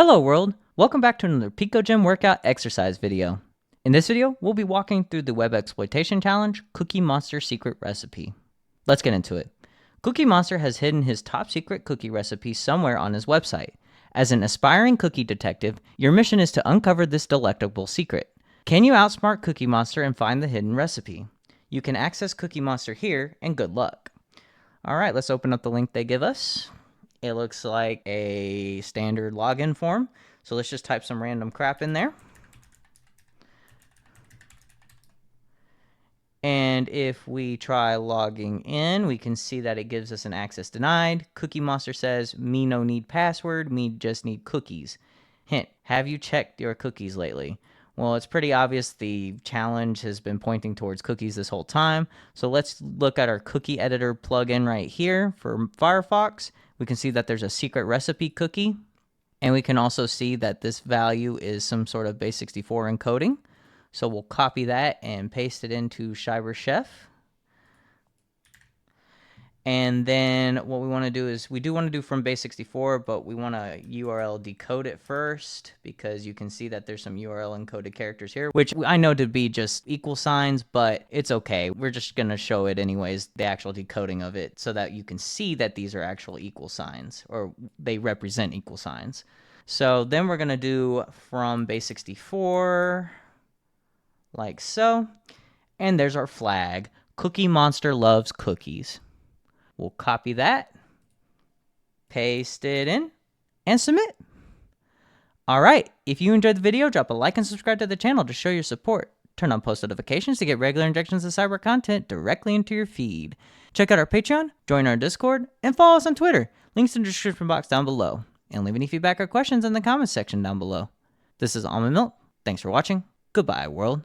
Hello world! Welcome back to another picoGym workout exercise video. In this video, we'll be walking through the web exploitation challenge, Cookie Monster Secret Recipe. Let's get into it. Cookie Monster has hidden his top secret cookie recipe somewhere on his website. As an aspiring cookie detective, your mission is to uncover this delectable secret. Can you outsmart Cookie Monster and find the hidden recipe? You can access Cookie Monster here, and good luck. Alright, let's open up the link they give us. It looks like a standard login form. So let's just type some random crap in there. And if we try logging in, we can see that it gives us an access denied. Cookie Monster says, me no need password, me just need cookies. Hint, have you checked your cookies lately? Well, it's pretty obvious the challenge has been pointing towards cookies this whole time. So let's look at our cookie editor plugin right here for Firefox. We can see that there's a secret recipe cookie. And we can also see that this value is some sort of base64 encoding. So we'll copy that and paste it into Cyber Chef. And then what we want to do is, we do want to do from base64, but we want to URL decode it first, because you can see that there's some URL encoded characters here, which I know to be just equal signs, but it's okay. We're just going to show it anyways, the actual decoding of it, so that you can see that these are actual equal signs, or they represent equal signs. So then we're going to do from base64, like so. And there's our flag. Cookie Monster loves cookies. We'll copy that, paste it in, and submit. Alright, if you enjoyed the video, drop a like and subscribe to the channel to show your support. Turn on post notifications to get regular injections of cyber content directly into your feed. Check out our Patreon, join our Discord, and follow us on Twitter. Links in the description box down below. And leave any feedback or questions in the comments section down below. This is Almond Milk. Thanks for watching. Goodbye, world.